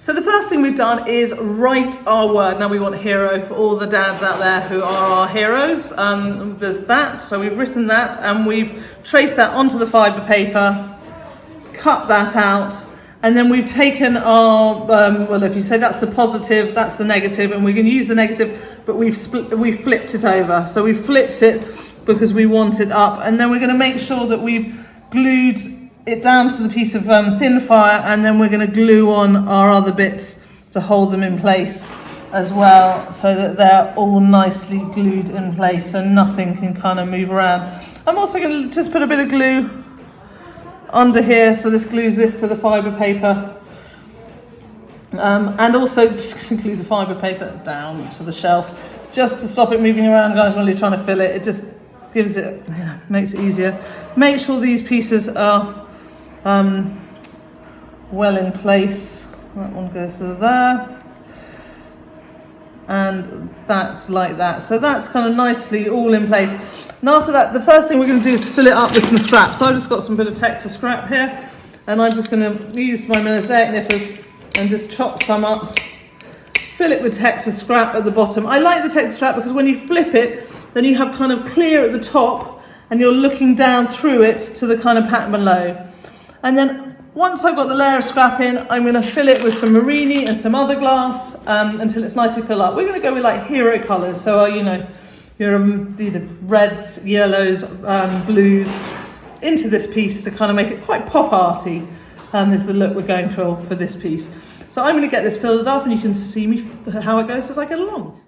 So the first thing we've done is write our word. Now we want hero for all the dads out there who are our heroes. There's that, so we've written that and we've traced that onto the fibre paper, cut that out, and then we've taken our, well, if you say that's the positive, that's the negative, and we can use the negative, but we've flipped it over. So we've flipped it because we want it up, and then we're going to make sure that we've glued it down to the piece of thin fire, and then we're going to glue on our other bits to hold them in place as well, so that they're all nicely glued in place so nothing can kind of move around. I'm also going to just put a bit of glue under here, so this glues this to the fibre paper, and also just glue the fibre paper down to the shelf just to stop it moving around, guys, while you're trying to fill it. It just gives it, makes it easier. Make sure these pieces are well in place. That one goes to there, and that's like that. So that's kind of nicely all in place. And after that, the first thing we're going to do is fill it up with some scrap. So I've just got some bit of Texture scrap here, and I'm just going to use my mosaic nippers and just chop some up, fill it with Texture scrap at the bottom. I like the Texture scrap because when you flip it, then you have kind of clear at the top, and you're looking down through it to the kind of pattern below. And then once I've got the layer of scrap in, I'm going to fill it with some murrine and some other glass until it's nicely filled up. We're going to go with like hero colours, so you know, your either reds, yellows, blues into this piece to kind of make it quite pop arty. Is the look we're going for this piece. So I'm going to get this filled up, and you can see me how it goes as I go along.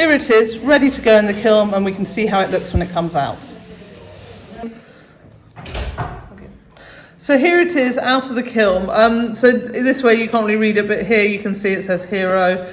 here it is, ready to go in the kiln, and we can see how it looks when it comes out. So here it is out of the kiln. So this way you can't really read it, but here you can see it says Hero.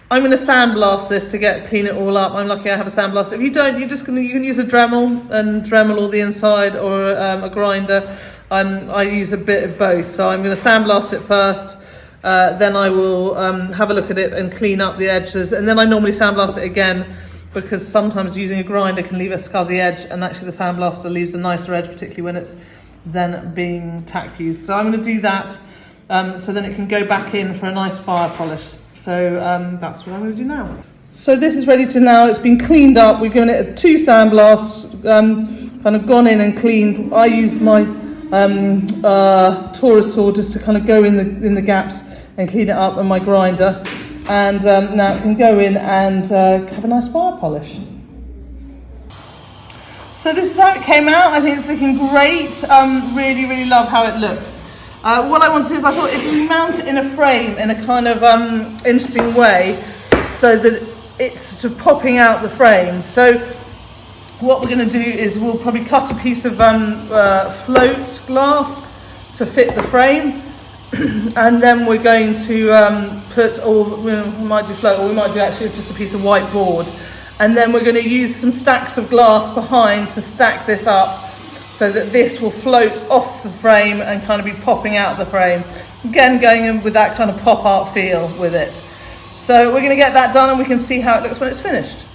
I'm going to sandblast this to clean it all up. I'm lucky I have a sandblaster. If you don't, you can use a Dremel and Dremel all the inside, or a grinder. I use a bit of both. So I'm going to sandblast it first. Then I will have a look at it and clean up the edges. And then I normally sandblast it again, because sometimes using a grinder can leave a scuzzy edge, and actually the sandblaster leaves a nicer edge, particularly when it's then being tack fused. So I'm going to do that so then it can go back in for a nice fire polish. So that's what I'm going to do now. So this is ready to now, it's been cleaned up. We've given it 2 sandblasts, kind of gone in and cleaned. I use my Taurus saw just to kind of go in the gaps and clean it up, and my grinder. And now it can go in and have a nice fire polish. So this is how it came out. I think it's looking great. Really, really love how it looks. What I want to do is, I thought if you mount it in a frame in a kind of interesting way, so that it's sort of popping out the frame. So what we're going to do is we'll probably cut a piece of float glass to fit the frame, and then we're going to put, or we might do float, or we might do actually just a piece of white board. And then we're going to use some stacks of glass behind to stack this up, so that this will float off the frame and kind of be popping out of the frame. Again, going in with that kind of pop art feel with it. So we're going to get that done, and we can see how it looks when it's finished.